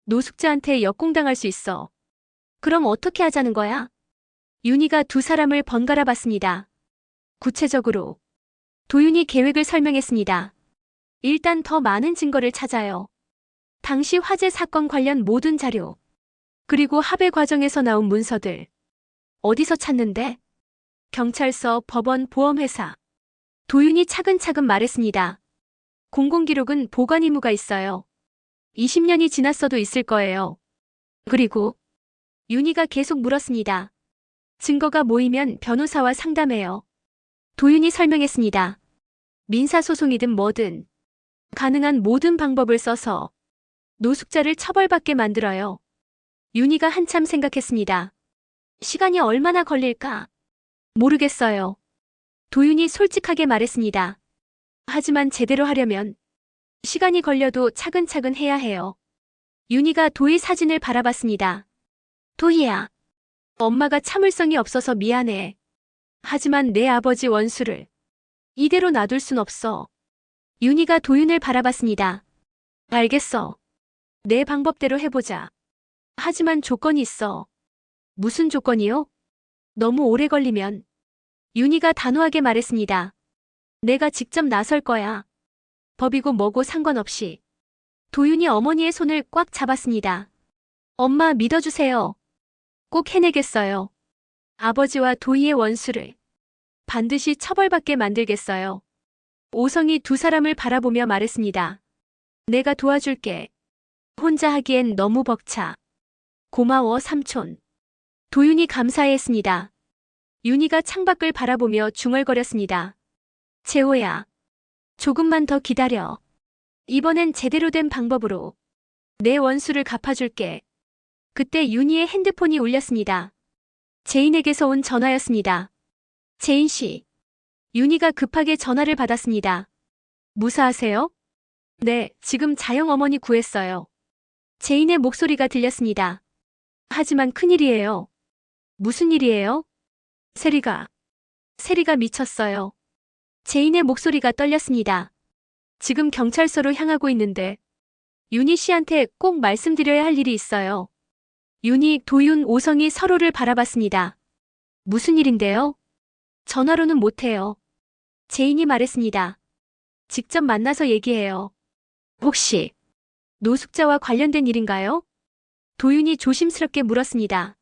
노숙자한테 역공당할 수 있어. 그럼 어떻게 하자는 거야? 윤희가 두 사람을 번갈아 봤습니다. 구체적으로 도윤이 계획을 설명했습니다. 일단 더 많은 증거를 찾아요. 당시 화재 사건 관련 모든 자료, 그리고 합의 과정에서 나온 문서들. 어디서 찾는데? 경찰서, 법원, 보험회사. 도윤이 차근차근 말했습니다. 공공기록은 보관 의무가 있어요. 20년이 지났어도 있을 거예요. 그리고 윤희가 계속 물었습니다. 증거가 모이면 변호사와 상담해요. 도윤이 설명했습니다. 민사소송이든 뭐든 가능한 모든 방법을 써서 노숙자를 처벌받게 만들어요. 윤희가 한참 생각했습니다. 시간이 얼마나 걸릴까? 모르겠어요. 도윤이 솔직하게 말했습니다. 하지만 제대로 하려면 시간이 걸려도 차근차근 해야 해요. 윤희가 도희 사진을 바라봤습니다. 도희야. 엄마가 참을성이 없어서 미안해. 하지만 내 아버지 원수를 이대로 놔둘 순 없어. 윤희가 도윤을 바라봤습니다. 알겠어. 내 방법대로 해보자. 하지만 조건이 있어. 무슨 조건이요? 너무 오래 걸리면. 윤희가 단호하게 말했습니다. 내가 직접 나설 거야. 법이고 뭐고 상관없이. 도윤이 어머니의 손을 꽉 잡았습니다. 엄마, 믿어주세요. 꼭 해내겠어요. 아버지와 도희의 원수를 반드시 처벌받게 만들겠어요. 오성이 두 사람을 바라보며 말했습니다. 내가 도와줄게. 혼자 하기엔 너무 벅차. 고마워, 삼촌. 도윤이 감사해했습니다. 윤희가 창밖을 바라보며 중얼거렸습니다. 재호야. 조금만 더 기다려. 이번엔 제대로 된 방법으로 내 원수를 갚아줄게. 그때 윤희의 핸드폰이 울렸습니다. 제인에게서 온 전화였습니다. 제인 씨. 윤희가 급하게 전화를 받았습니다. 무사하세요? 네, 지금 자영 어머니 구했어요. 제인의 목소리가 들렸습니다. 하지만 큰일이에요. 무슨 일이에요? 세리가 미쳤어요. 제인의 목소리가 떨렸습니다. 지금 경찰서로 향하고 있는데 윤희 씨한테 꼭 말씀드려야 할 일이 있어요. 윤희, 도윤, 오성이 서로를 바라봤습니다. 무슨 일인데요? 전화로는 못해요. 제인이 말했습니다. 직접 만나서 얘기해요. 혹시 노숙자와 관련된 일인가요? 도윤이 조심스럽게 물었습니다.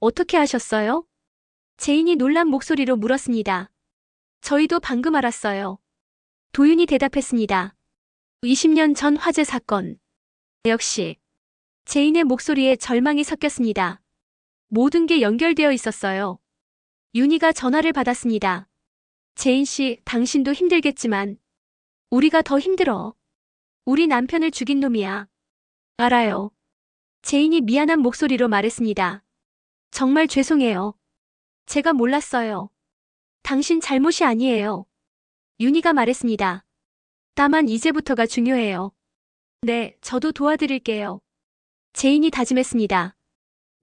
어떻게 하셨어요? 제인이 놀란 목소리로 물었습니다. 저희도 방금 알았어요. 도윤이 대답했습니다. 20년 전 화재 사건. 역시. 제인의 목소리에 절망이 섞였습니다. 모든 게 연결되어 있었어요. 윤희가 전화를 받았습니다. 제인 씨, 당신도 힘들겠지만 우리가 더 힘들어. 우리 남편을 죽인 놈이야. 알아요. 제인이 미안한 목소리로 말했습니다. 정말 죄송해요. 제가 몰랐어요. 당신 잘못이 아니에요. 윤희가 말했습니다. 다만 이제부터가 중요해요. 네, 저도 도와드릴게요. 제인이 다짐했습니다.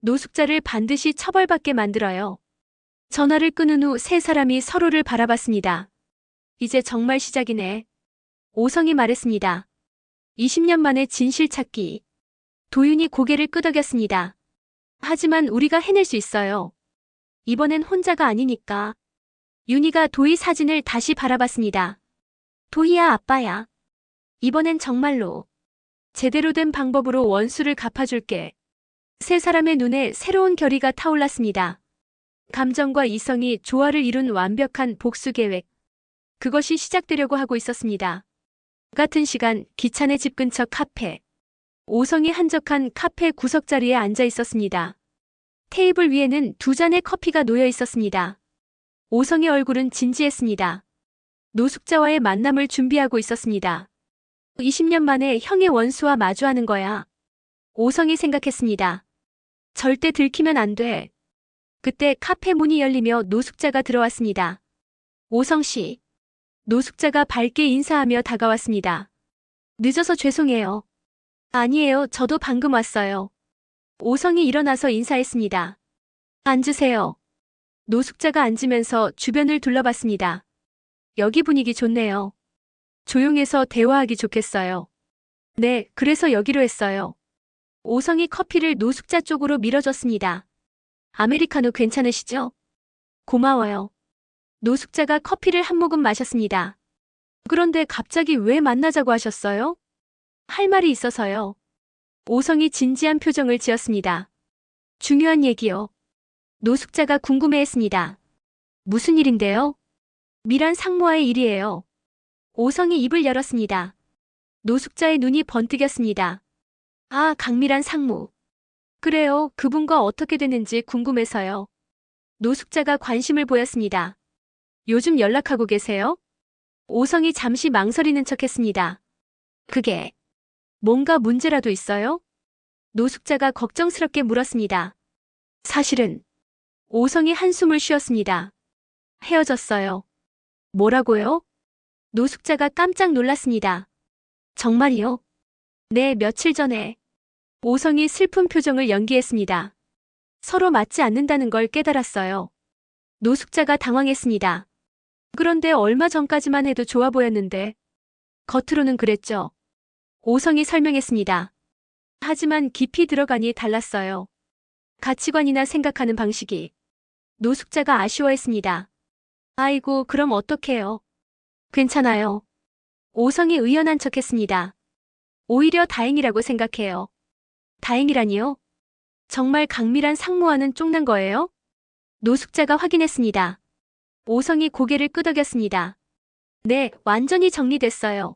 노숙자를 반드시 처벌받게 만들어요. 전화를 끊은 후 세 사람이 서로를 바라봤습니다. 이제 정말 시작이네. 오성이 말했습니다. 20년 만에 진실 찾기. 도윤이 고개를 끄덕였습니다. 하지만 우리가 해낼 수 있어요. 이번엔 혼자가 아니니까. 윤희가 도희 사진을 다시 바라봤습니다. 도희야, 아빠야. 이번엔 정말로 제대로 된 방법으로 원수를 갚아줄게. 세 사람의 눈에 새로운 결의가 타올랐습니다. 감정과 이성이 조화를 이룬 완벽한 복수 계획. 그것이 시작되려고 하고 있었습니다. 같은 시간 기찬의 집 근처 카페. 오성이 한적한 카페 구석자리에 앉아 있었습니다. 테이블 위에는 두 잔의 커피가 놓여 있었습니다. 오성의 얼굴은 진지했습니다. 노숙자와의 만남을 준비하고 있었습니다. 20년 만에 형의 원수와 마주하는 거야. 오성이 생각했습니다. 절대 들키면 안 돼. 그때 카페 문이 열리며 노숙자가 들어왔습니다. 오성 씨. 노숙자가 밝게 인사하며 다가왔습니다. 늦어서 죄송해요. 아니에요, 저도 방금 왔어요. 오성이 일어나서 인사했습니다. 앉으세요. 노숙자가 앉으면서 주변을 둘러봤습니다. 여기 분위기 좋네요. 조용해서 대화하기 좋겠어요. 네, 그래서 여기로 했어요. 오성이 커피를 노숙자 쪽으로 밀어줬습니다. 아메리카노 괜찮으시죠? 고마워요. 노숙자가 커피를 한 모금 마셨습니다. 그런데 갑자기 왜 만나자고 하셨어요? 할 말이 있어서요. 오성이 진지한 표정을 지었습니다. 중요한 얘기요. 노숙자가 궁금해했습니다. 무슨 일인데요? 미란 상무와의 일이에요. 오성이 입을 열었습니다. 노숙자의 눈이 번뜩였습니다. 아, 강미란 상무. 그래요, 그분과 어떻게 됐는지 궁금해서요. 노숙자가 관심을 보였습니다. 요즘 연락하고 계세요? 오성이 잠시 망설이는 척했습니다. 그게 뭔가 문제라도 있어요? 노숙자가 걱정스럽게 물었습니다. 사실은 오성이 한숨을 쉬었습니다. 헤어졌어요. 뭐라고요? 노숙자가 깜짝 놀랐습니다. 정말이요? 네, 며칠 전에. 오성이 슬픈 표정을 연기했습니다. 서로 맞지 않는다는 걸 깨달았어요. 노숙자가 당황했습니다. 그런데 얼마 전까지만 해도 좋아 보였는데. 겉으로는 그랬죠. 오성이 설명했습니다. 하지만 깊이 들어가니 달랐어요. 가치관이나 생각하는 방식이. 노숙자가 아쉬워했습니다. 아이고, 그럼 어떡해요? 괜찮아요. 오성이 의연한 척했습니다. 오히려 다행이라고 생각해요. 다행이라니요? 정말 강미란 상무와는 쫑난 거예요? 노숙자가 확인했습니다. 오성이 고개를 끄덕였습니다. 네, 완전히 정리됐어요.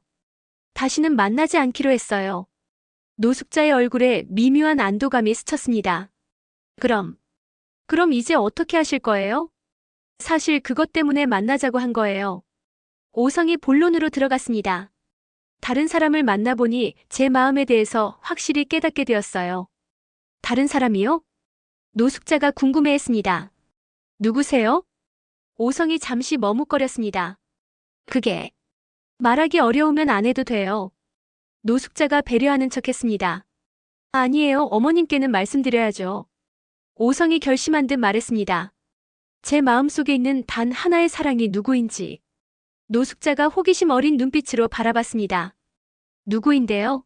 다시는 만나지 않기로 했어요. 노숙자의 얼굴에 미묘한 안도감이 스쳤습니다. 그럼 이제 어떻게 하실 거예요? 사실 그것 때문에 만나자고 한 거예요. 오성이 본론으로 들어갔습니다. 다른 사람을 만나보니 제 마음에 대해서 확실히 깨닫게 되었어요. 다른 사람이요? 노숙자가 궁금해했습니다. 누구세요? 오성이 잠시 머뭇거렸습니다. 그게 말하기 어려우면 안 해도 돼요. 노숙자가 배려하는 척했습니다. 아니에요, 어머님께는 말씀드려야죠. 오성이 결심한 듯 말했습니다. 제 마음속에 있는 단 하나의 사랑이 누구인지. 노숙자가 호기심 어린 눈빛으로 바라봤습니다. 누구인데요?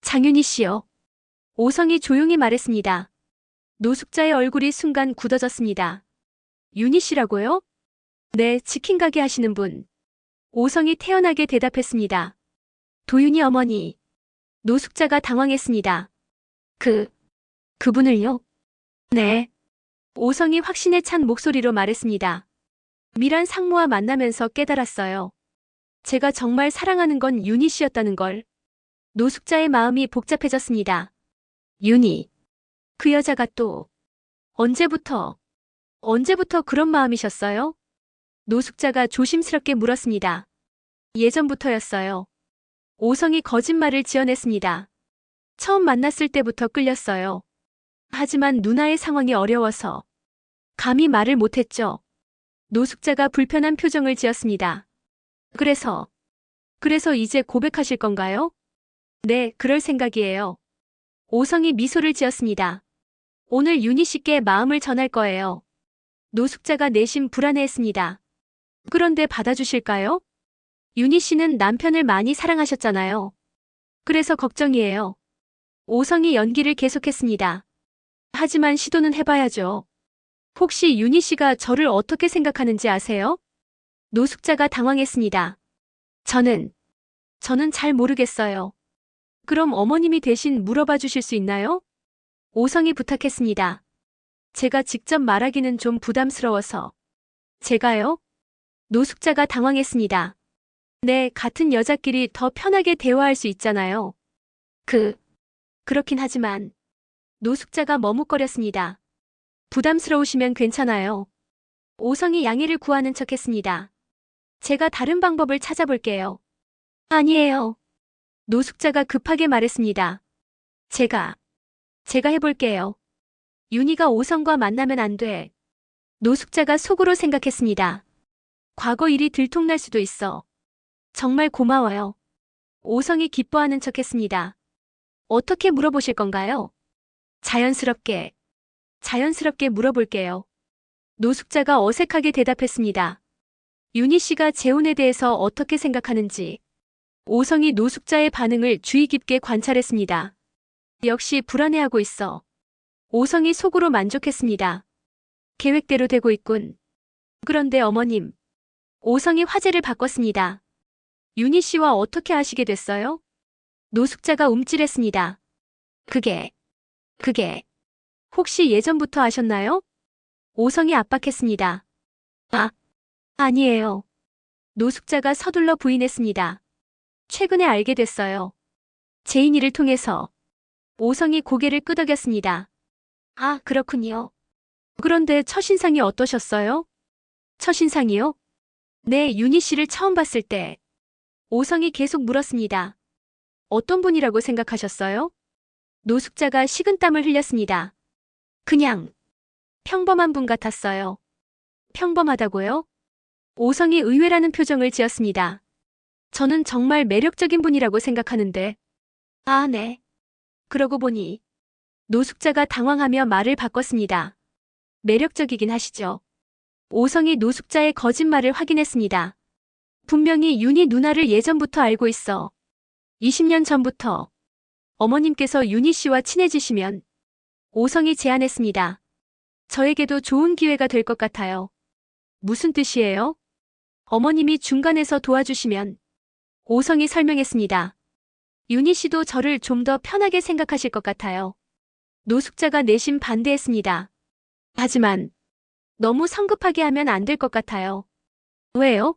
장윤희 씨요. 오성이 조용히 말했습니다. 노숙자의 얼굴이 순간 굳어졌습니다. 윤희 씨라고요? 네, 치킨 가게 하시는 분. 오성이 태연하게 대답했습니다. 도윤희 어머니. 노숙자가 당황했습니다. 그분을요? 네. 오성이 확신에 찬 목소리로 말했습니다. 미란 상무와 만나면서 깨달았어요. 제가 정말 사랑하는 건 윤희 씨였다는 걸. 노숙자의 마음이 복잡해졌습니다. 윤희. 그 여자가 또 언제부터 그런 마음이셨어요? 노숙자가 조심스럽게 물었습니다. 예전부터였어요. 오성이 거짓말을 지어냈습니다. 처음 만났을 때부터 끌렸어요. 하지만 누나의 상황이 어려워서 감히 말을 못했죠. 노숙자가 불편한 표정을 지었습니다. 그래서 이제 고백하실 건가요? 네, 그럴 생각이에요. 오성이 미소를 지었습니다. 오늘 윤희 씨께 마음을 전할 거예요. 노숙자가 내심 불안해했습니다. 그런데 받아주실까요? 윤희 씨는 남편을 많이 사랑하셨잖아요. 그래서 걱정이에요. 오성이 연기를 계속했습니다. 하지만 시도는 해봐야죠. 혹시 윤희 씨가 저를 어떻게 생각하는지 아세요? 노숙자가 당황했습니다. 저는 잘 모르겠어요. 그럼 어머님이 대신 물어봐 주실 수 있나요? 오성이 부탁했습니다. 제가 직접 말하기는 좀 부담스러워서. 제가요? 노숙자가 당황했습니다. 네, 같은 여자끼리 더 편하게 대화할 수 있잖아요. 그렇긴 하지만. 노숙자가 머뭇거렸습니다. 부담스러우시면 괜찮아요. 오성이 양해를 구하는 척했습니다. 제가 다른 방법을 찾아볼게요. 아니에요. 노숙자가 급하게 말했습니다. 제가 해볼게요. 윤희가 오성과 만나면 안 돼. 노숙자가 속으로 생각했습니다. 과거 일이 들통날 수도 있어. 정말 고마워요. 오성이 기뻐하는 척했습니다. 어떻게 물어보실 건가요? 자연스럽게 물어볼게요. 노숙자가 어색하게 대답했습니다. 윤희 씨가 재혼에 대해서 어떻게 생각하는지. 오성이 노숙자의 반응을 주의 깊게 관찰했습니다. 역시 불안해하고 있어. 오성이 속으로 만족했습니다. 계획대로 되고 있군. 그런데 어머님. 오성이 화제를 바꿨습니다. 윤희 씨와 어떻게 아시게 됐어요? 노숙자가 움찔했습니다. 그게 혹시 예전부터 아셨나요? 오성이 압박했습니다. 아니에요. 노숙자가 서둘러 부인했습니다. 최근에 알게 됐어요. 제인이를 통해서. 오성이 고개를 끄덕였습니다. 아, 그렇군요. 그런데 첫인상이 어떠셨어요? 첫인상이요? 네, 윤희 씨를 처음 봤을 때. 오성이 계속 물었습니다. 어떤 분이라고 생각하셨어요? 노숙자가 식은땀을 흘렸습니다. 그냥 평범한 분 같았어요. 평범하다고요? 오성이 의외라는 표정을 지었습니다. 저는 정말 매력적인 분이라고 생각하는데. 아, 네. 그러고 보니 노숙자가 당황하며 말을 바꿨습니다. 매력적이긴 하시죠. 오성이 노숙자의 거짓말을 확인했습니다. 분명히 윤희 누나를 예전부터 알고 있어. 20년 전부터. 어머님께서 윤희 씨와 친해지시면. 오성이 제안했습니다. 저에게도 좋은 기회가 될 것 같아요. 무슨 뜻이에요? 어머님이 중간에서 도와주시면. 오성이 설명했습니다. 윤희 씨도 저를 좀 더 편하게 생각하실 것 같아요. 노숙자가 내심 반대했습니다. 하지만 너무 성급하게 하면 안 될 것 같아요. 왜요?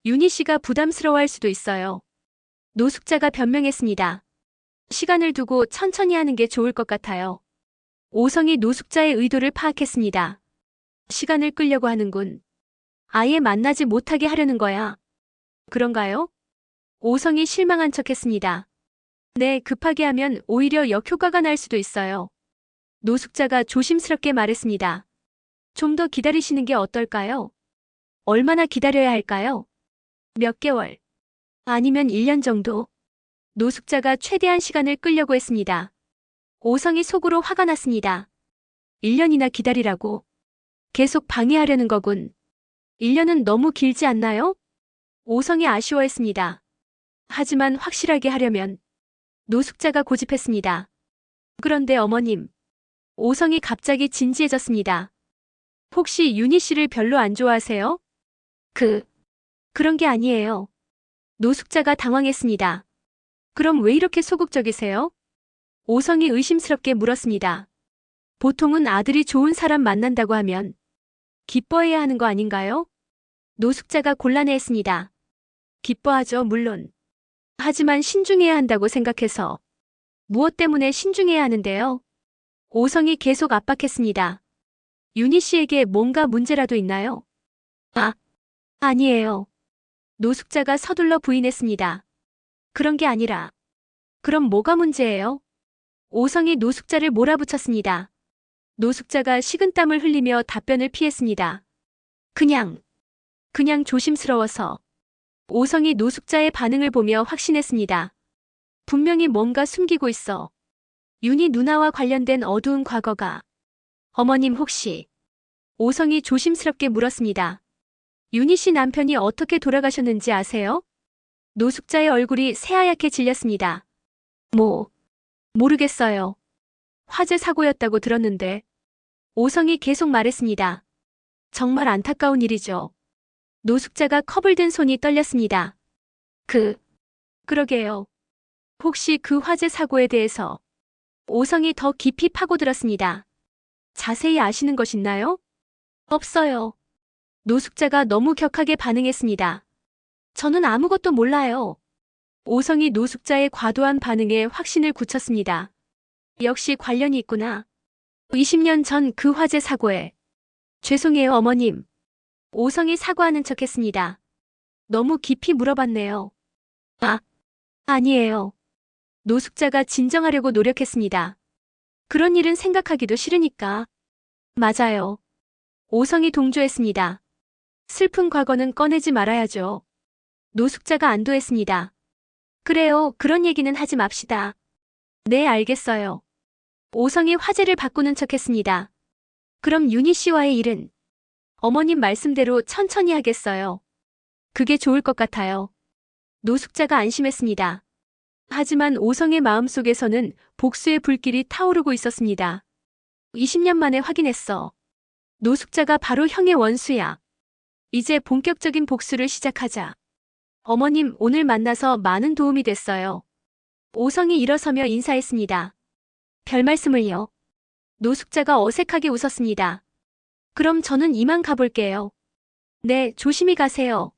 윤희 씨가 부담스러워할 수도 있어요. 노숙자가 변명했습니다. 시간을 두고 천천히 하는 게 좋을 것 같아요. 오성이 노숙자의 의도를 파악했습니다. 시간을 끌려고 하는군. 아예 만나지 못하게 하려는 거야. 그런가요? 오성이 실망한 척했습니다. 네, 급하게 하면 오히려 역효과가 날 수도 있어요. 노숙자가 조심스럽게 말했습니다. 좀 더 기다리시는 게 어떨까요? 얼마나 기다려야 할까요? 몇 개월. 아니면 1년 정도. 노숙자가 최대한 시간을 끌려고 했습니다. 오성이 속으로 화가 났습니다. 1년이나 기다리라고. 계속 방해하려는 거군. 1년은 너무 길지 않나요? 오성이 아쉬워했습니다. 하지만 확실하게 하려면. 노숙자가 고집했습니다. 그런데 어머님. 오성이 갑자기 진지해졌습니다. 혹시 윤희 씨를 별로 안 좋아하세요? 그런 게 아니에요. 노숙자가 당황했습니다. 그럼 왜 이렇게 소극적이세요? 오성이 의심스럽게 물었습니다. 보통은 아들이 좋은 사람 만난다고 하면 기뻐해야 하는 거 아닌가요? 노숙자가 곤란해했습니다. 기뻐하죠, 물론. 하지만 신중해야 한다고 생각해서. 무엇 때문에 신중해야 하는데요? 오성이 계속 압박했습니다. 윤희 씨에게 뭔가 문제라도 있나요? 아니에요. 노숙자가 서둘러 부인했습니다. 그런 게 아니라. 그럼 뭐가 문제예요? 오성이 노숙자를 몰아붙였습니다. 노숙자가 식은땀을 흘리며 답변을 피했습니다. 그냥 조심스러워서. 오성이 노숙자의 반응을 보며 확신했습니다. 분명히 뭔가 숨기고 있어. 윤희 누나와 관련된 어두운 과거가. 어머님 혹시. 오성이 조심스럽게 물었습니다. 윤희 씨 남편이 어떻게 돌아가셨는지 아세요? 노숙자의 얼굴이 새하얗게 질렸습니다. 모르겠어요. 화재 사고였다고 들었는데. 오성이 계속 말했습니다. 정말 안타까운 일이죠. 노숙자가 컵을 든 손이 떨렸습니다. 그러게요. 혹시 그 화재 사고에 대해서. 오성이 더 깊이 파고들었습니다. 자세히 아시는 것 있나요? 없어요. 노숙자가 너무 격하게 반응했습니다. 저는 아무것도 몰라요. 오성이 노숙자의 과도한 반응에 확신을 굳혔습니다. 역시 관련이 있구나. 20년 전 그 화재 사고에. 죄송해요, 어머님. 오성이 사과하는 척했습니다. 너무 깊이 물어봤네요. 아니에요. 노숙자가 진정하려고 노력했습니다. 그런 일은 생각하기도 싫으니까. 맞아요. 오성이 동조했습니다. 슬픈 과거는 꺼내지 말아야죠. 노숙자가 안도했습니다. 그래요, 그런 얘기는 하지 맙시다. 네, 알겠어요. 오성이 화제를 바꾸는 척했습니다. 그럼 윤희 씨와의 일은? 어머님 말씀대로 천천히 하겠어요. 그게 좋을 것 같아요. 노숙자가 안심했습니다. 하지만 오성의 마음속에서는 복수의 불길이 타오르고 있었습니다. 20년 만에 확인했어. 노숙자가 바로 형의 원수야. 이제 본격적인 복수를 시작하자. 어머님, 오늘 만나서 많은 도움이 됐어요. 오성이 일어서며 인사했습니다. 별 말씀을요. 노숙자가 어색하게 웃었습니다. 그럼 저는 이만 가볼게요. 네, 조심히 가세요.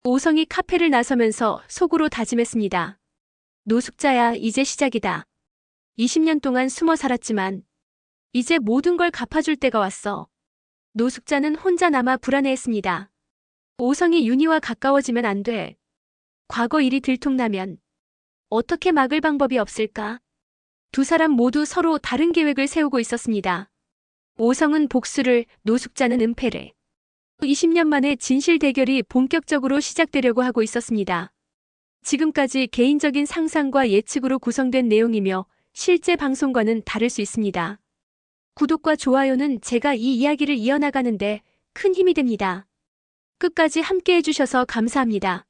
오성이 카페를 나서면서 속으로 다짐했습니다. 노숙자야, 이제 시작이다. 20년 동안 숨어 살았지만 이제 모든 걸 갚아줄 때가 왔어. 노숙자는 혼자 남아 불안해했습니다. 오성이 윤희와 가까워지면 안 돼. 과거 일이 들통나면 어떻게 막을 방법이 없을까? 두 사람 모두 서로 다른 계획을 세우고 있었습니다. 오성은 복수를, 노숙자는 은폐를. 20년 만에 진실 대결이 본격적으로 시작되려고 하고 있었습니다. 지금까지 개인적인 상상과 예측으로 구성된 내용이며 실제 방송과는 다를 수 있습니다. 구독과 좋아요는 제가 이 이야기를 이어나가는데 큰 힘이 됩니다. 끝까지 함께 해주셔서 감사합니다.